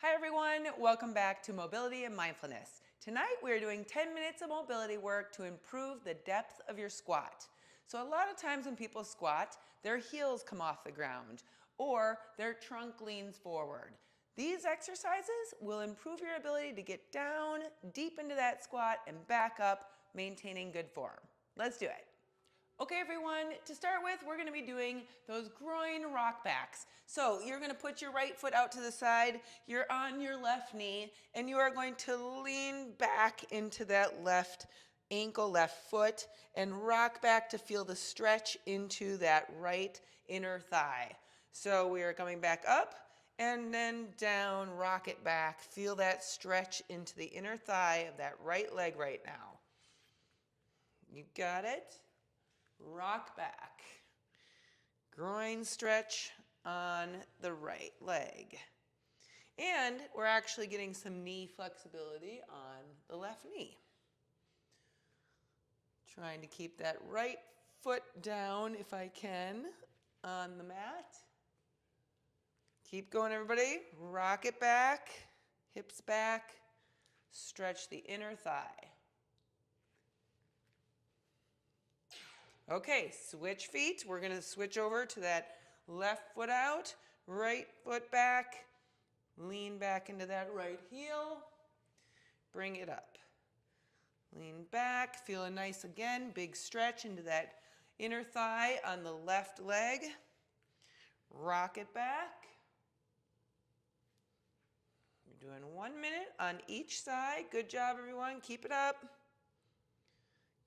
Hi everyone, welcome back to Mobility and Mindfulness. Tonight we're doing 10 minutes of mobility work to improve the depth of your squat. So a lot of times when people squat, their heels come off the ground or their trunk leans forward. These exercises will improve your ability to get down deep into that squat and back up, maintaining good form. Let's do it. Okay everyone, to start with, we're gonna be doing those groin rock backs. So you're gonna put your right foot out to the side, you're on your left knee, and you are going to lean back into that left ankle, left foot, and rock back to feel the stretch into that right inner thigh. So we are coming back up and then down, rock it back. Feel that stretch into the inner thigh of that right leg right now. You got it? Rock back. Groin stretch on the right leg. And we're actually getting some knee flexibility on the left knee. Trying to keep that right foot down if I can on the mat. Keep going everybody. Rock it back, hips back, stretch the inner thigh. Okay, switch feet. We're going to switch over to that left foot out, right foot back, lean back into that right heel, bring it up. Lean back, feeling nice again, big stretch into that inner thigh on the left leg. Rock it back. You're doing 1 minute on each side. Good job, everyone. Keep it up.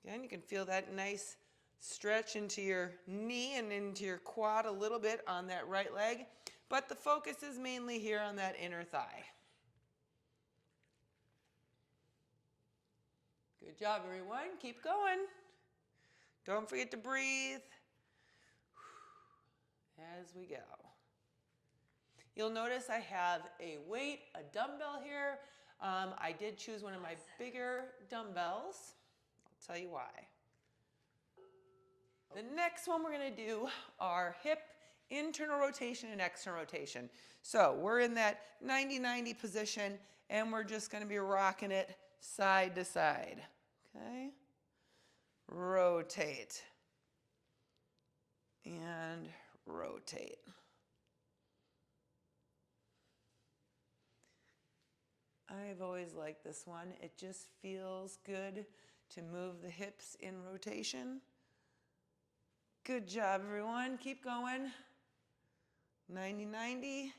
Again, you can feel that nice stretch into your knee and into your quad a little bit on that right leg, but the focus is mainly here on that inner thigh. Good job, everyone. Keep going. Don't forget to breathe as we go. You'll notice I have a weight, a dumbbell here. I did choose one of my bigger dumbbells. I'll tell you why. The next one we're going to do are hip internal rotation and external rotation. So we're in that 90-90 position and we're just going to be rocking it side to side. Okay? Rotate. And rotate. I've always liked this one. It just feels good to move the hips in rotation. Good job, everyone. Keep going. 90-90.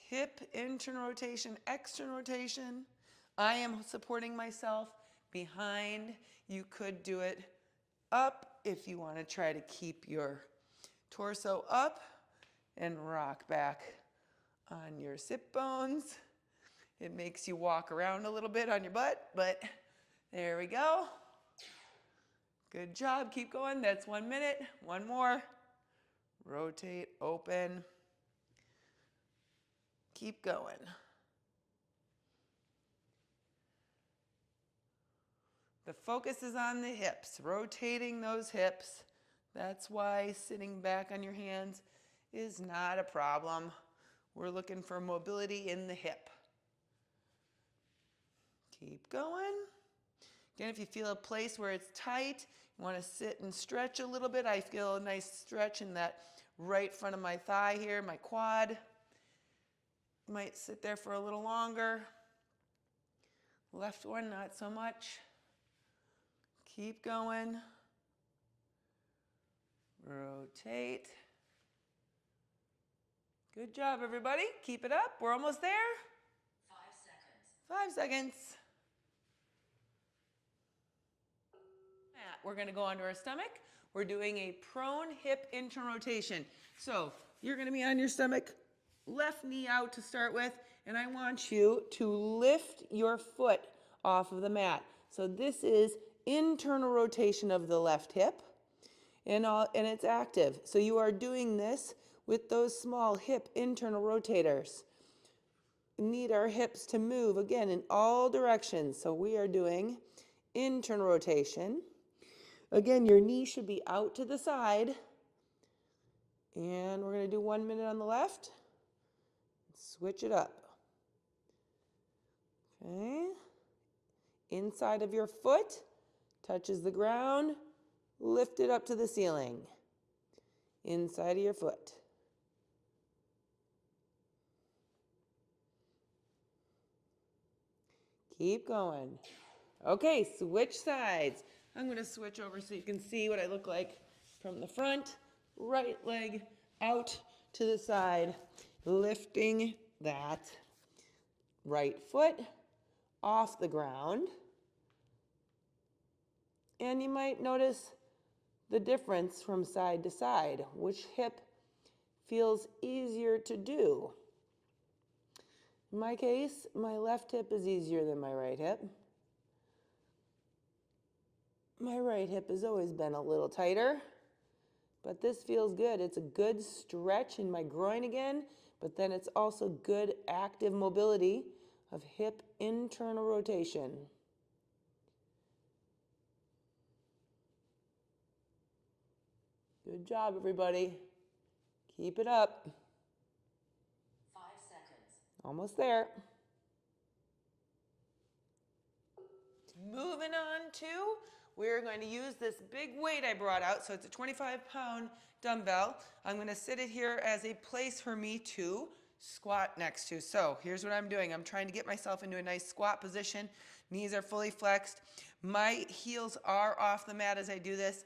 Hip internal rotation, external rotation. I am supporting myself behind. You could do it up if you want to try to keep your torso up and rock back on your sit bones. It makes you walk around a little bit on your butt, but there we go. Good job. Keep going. That's 1 minute. One more. Rotate, open. Keep going. The focus is on the hips, rotating those hips. That's why sitting back on your hands is not a problem. We're looking for mobility in the hip. Keep going. Again, if you feel a place where it's tight, you want to sit and stretch a little bit. I feel a nice stretch in that right front of my thigh here, my quad. Might sit there for a little longer. Left one, not so much. Keep going. Rotate. Good job, everybody. Keep it up. We're almost there. 5 seconds. 5 seconds. We're going to go onto our stomach. We're doing a prone hip internal rotation. So you're going to be on your stomach, left knee out to start with, and I want you to lift your foot off of the mat. So this is internal rotation of the left hip, and it's active. So you are doing this with those small hip internal rotators. We need our hips to move again in all directions. So we are doing internal rotation. Again, your knee should be out to the side. And we're going to do 1 minute on the left. Switch it up. Okay. Inside of your foot touches the ground. Lift it up to the ceiling. Inside of your foot. Keep going. Okay, switch sides. I'm going to switch over so you can see what I look like from the front. Right leg out to the side, lifting that right foot off the ground. And you might notice the difference from side to side, which hip feels easier to do. In my case, my left hip is easier than my right hip. My right hip has always been a little tighter, but this feels good. It's a good stretch in my groin again, but then it's also good active mobility of hip internal rotation. Good job, everybody. Keep it up. 5 seconds. Almost there. Moving on to, we're going to use this big weight I brought out. So it's a 25-pound dumbbell. I'm going to sit it here as a place for me to squat next to. So here's what I'm doing. I'm trying to get myself into a nice squat position. Knees are fully flexed. My heels are off the mat as I do this.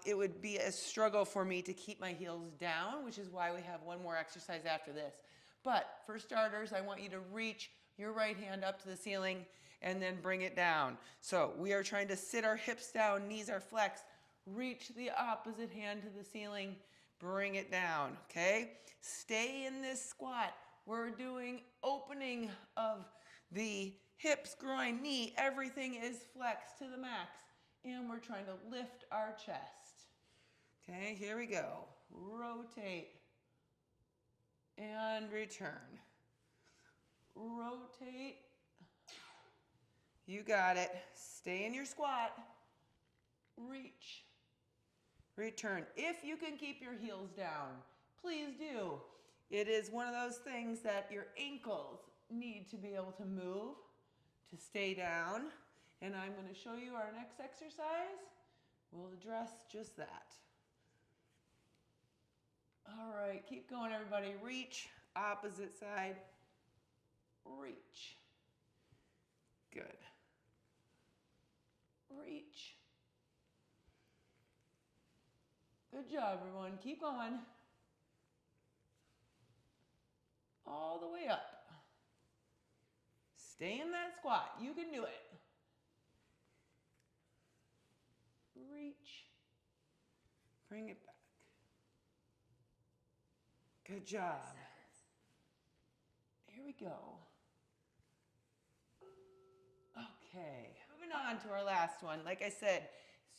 It would be a struggle for me to keep my heels down, which is why we have one more exercise after this. But for starters, I want you to reach your right hand up to the ceiling and then bring it down. So we are trying to sit our hips down, knees are flexed. Reach the opposite hand to the ceiling, bring it down, okay? Stay in this squat. We're doing opening of the hips, groin, knee. Everything is flexed to the max. And we're trying to lift our chest. Okay, here we go. Rotate and return. Rotate. You got it. Stay in your squat. Reach. Return. If you can keep your heels down, please do. It is one of those things that your ankles need to be able to move to stay down. And I'm going to show you our next exercise. We'll address just that. All right, keep going, everybody. Reach, opposite side. Reach. Good. Reach. Good job, everyone. Keep going. All the way up. Stay in that squat. You can do it. Reach. Bring it back. Good job. 5 seconds. Here we go. Okay, moving on to our last one. Like I said,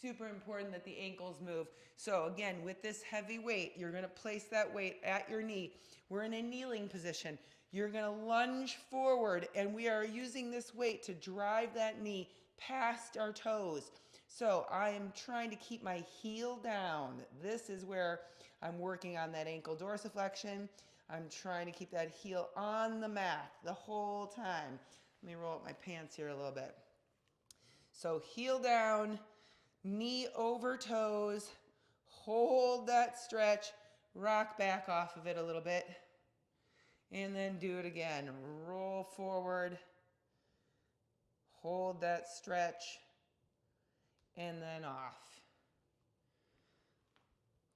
super important that the ankles move. So again, with this heavy weight, you're going to place that weight at your knee. We're in a kneeling position. You're going to lunge forward, and we are using this weight to drive that knee past our toes. So I am trying to keep my heel down. This is where I'm working on that ankle dorsiflexion. I'm trying to keep that heel on the mat the whole time. Let me roll up my pants here a little bit. So heel down, knee over toes, hold that stretch, rock back off of it a little bit, and then do it again. Roll forward, hold that stretch, and then off.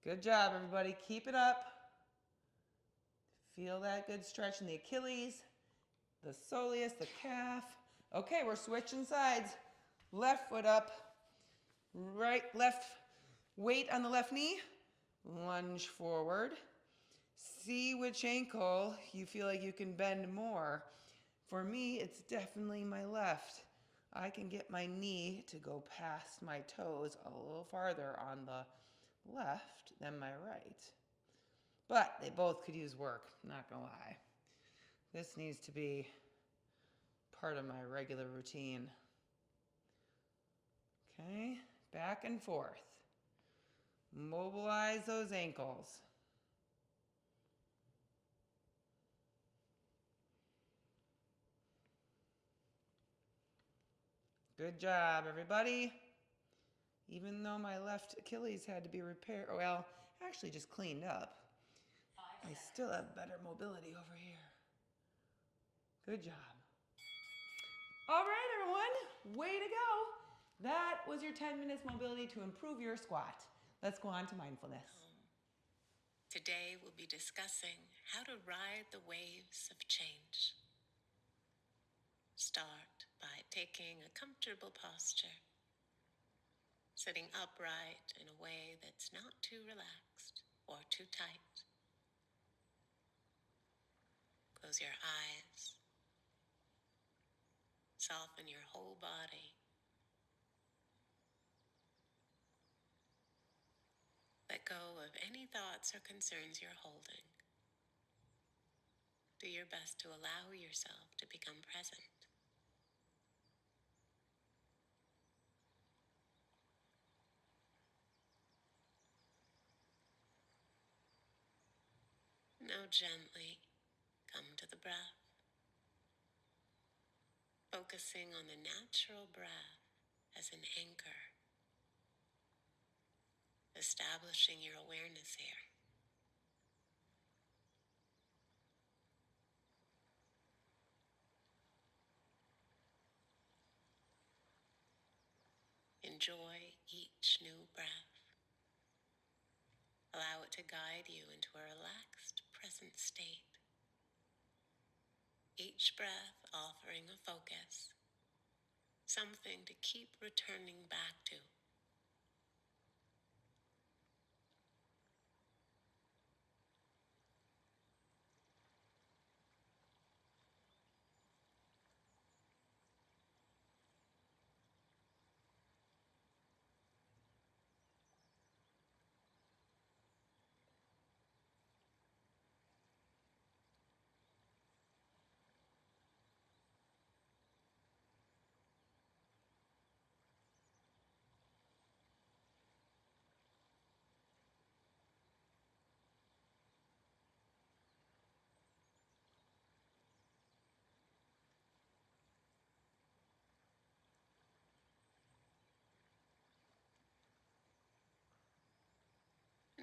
Good job, everybody. Keep it up. Feel that good stretch in the Achilles, the soleus, the calf. Okay, we're switching sides. Left foot up, left weight on the left knee, lunge forward. See which ankle you feel like you can bend more. For me, it's definitely my left. I can get my knee to go past my toes a little farther on the left than my right. But they both could use work, not gonna lie. This needs to be part of my regular routine. Okay, back and forth. Mobilize those ankles. Good job, everybody. Even though my left Achilles had to be repaired, well, actually just cleaned up, 5 I seconds. still have better mobility over here. Good job. All right, everyone, way to go. That was your 10 minutes mobility to improve your squat. Let's go on to mindfulness. Today we'll be discussing how to ride the waves of change. Start by taking a comfortable posture, sitting upright in a way that's not too relaxed or too tight. Close your eyes. Soften your whole body. Let go of any thoughts or concerns you're holding. Do your best to allow yourself to become present. Now gently come to the breath, focusing on the natural breath as an anchor, establishing your awareness here. Enjoy each new breath. Allow it to guide you into a relaxed present state. Each breath offering a focus, something to keep returning back to.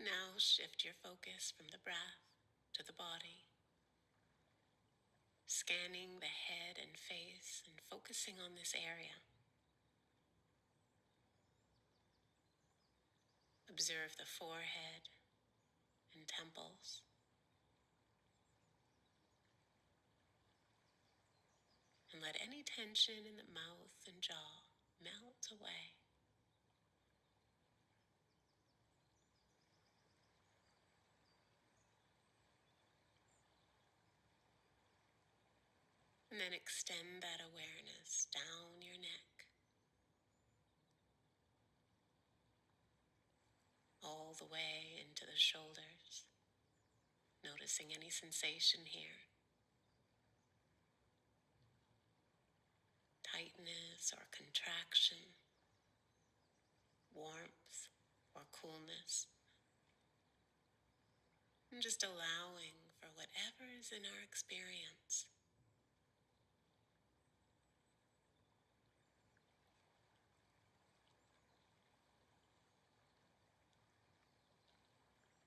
Now shift your focus from the breath to the body, scanning the head and face and focusing on this area. Observe the forehead and temples, and let any tension in the mouth and jaw melt away. And then extend that awareness down your neck, all the way into the shoulders, noticing any sensation here, tightness or contraction, warmth or coolness, and just allowing for whatever is in our experience.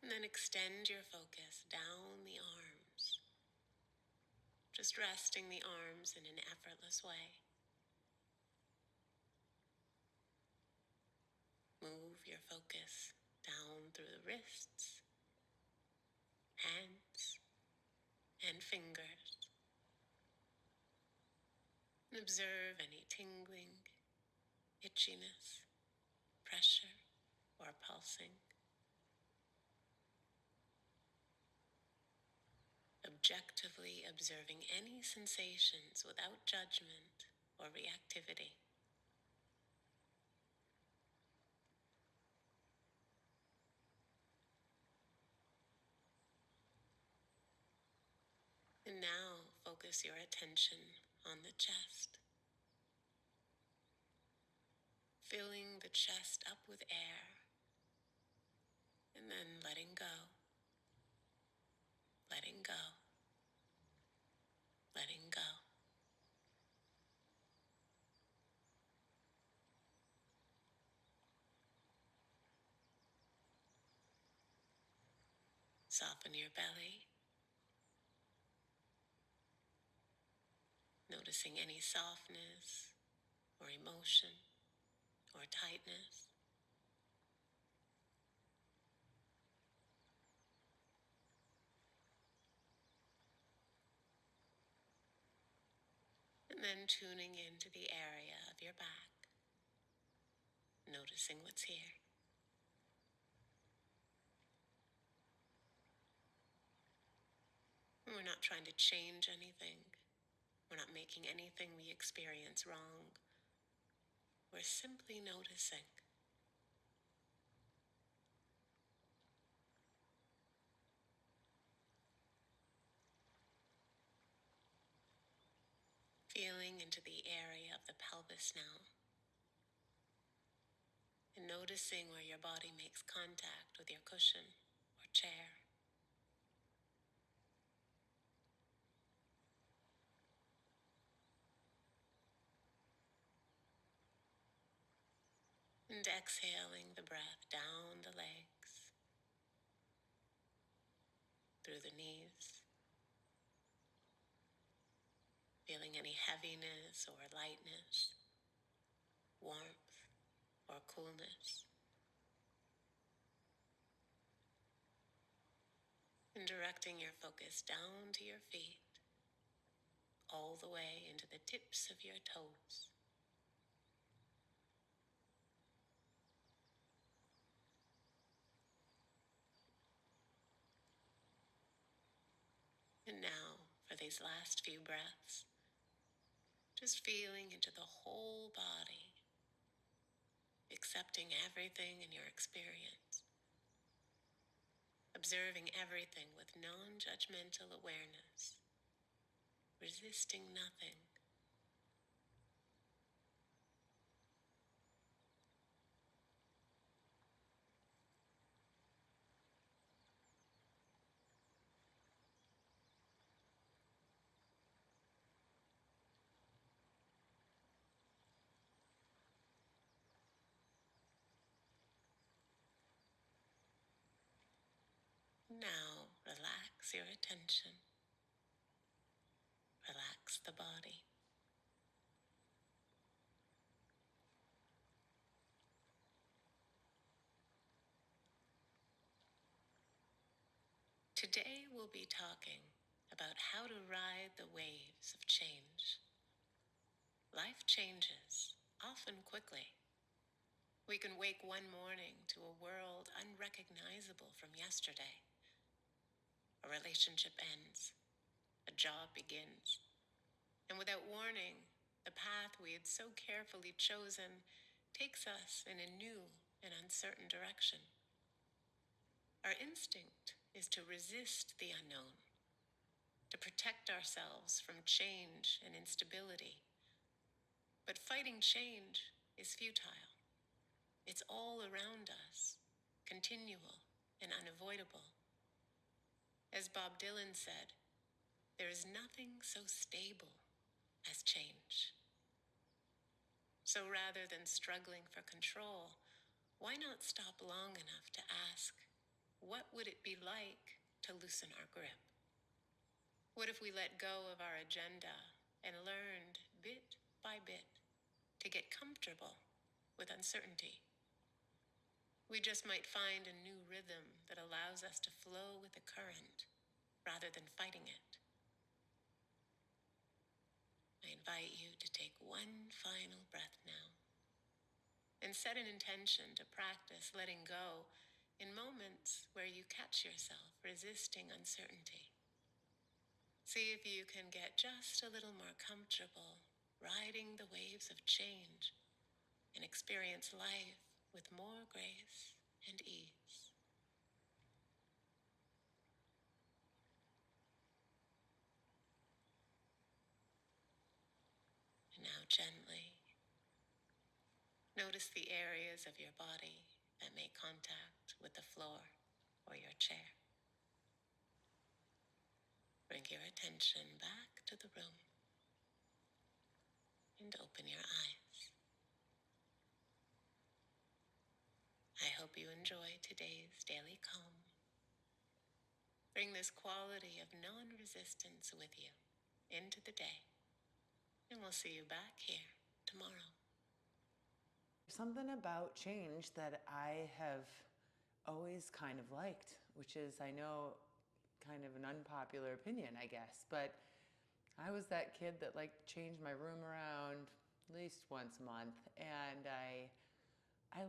And then extend your focus down the arms, just resting the arms in an effortless way. Move your focus down through the wrists, hands, and fingers. And observe any tingling, itchiness, pressure, or pulsing. Objectively observing any sensations without judgment or reactivity. And now focus your attention on the chest, filling the chest up with air, and then letting go, letting go, letting go. Soften your belly, noticing any softness or emotion or tightness. And then tuning into the area of your back, noticing what's here. We're not trying to change anything. We're not making anything we experience wrong. We're simply noticing. Feeling into the area of the pelvis now. And noticing where your body makes contact with your cushion or chair. And exhaling the breath down the legs, through the knees. Feeling any heaviness or lightness, warmth or coolness. And directing your focus down to your feet, all the way into the tips of your toes. And now, for these last few breaths, just feeling into the whole body, accepting everything in your experience, observing everything with non-judgmental awareness, resisting nothing. Now, relax your attention. Relax the body. Today we'll be talking about how to ride the waves of change. Life changes, often quickly. We can wake one morning to a world unrecognizable from yesterday. A relationship ends, a job begins, and without warning, the path we had so carefully chosen takes us in a new and uncertain direction. Our instinct is to resist the unknown, to protect ourselves from change and instability. But fighting change is futile. It's all around us, continual and unavoidable. As Bob Dylan said, there is nothing so stable as change. So rather than struggling for control, why not stop long enough to ask, what would it be like to loosen our grip? What if we let go of our agenda and learned bit by bit to get comfortable with uncertainty? We just might find a new rhythm that allows us to flow with the current rather than fighting it. I invite you to take one final breath now and set an intention to practice letting go in moments where you catch yourself resisting uncertainty. See if you can get just a little more comfortable riding the waves of change and experience life with more grace and ease. And now gently notice the areas of your body that make contact with the floor or your chair. Bring your attention back to the room and open your eyes. I hope you enjoy today's daily calm. Bring this quality of non-resistance with you into the day. And we'll see you back here tomorrow. Something about change that I have always kind of liked, which is, I know, kind of an unpopular opinion, I guess, but I was that kid that liked to change my room around at least once a month, and I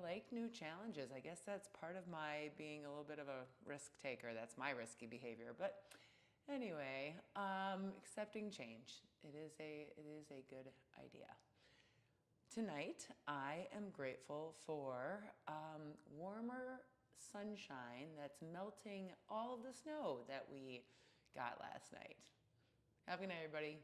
like new challenges. I guess that's part of my being a little bit of a risk taker. That's my risky behavior. But anyway, accepting change. It is a good idea. Tonight, I am grateful for warmer sunshine that's melting all of the snow that we got last night. Have a good night, everybody.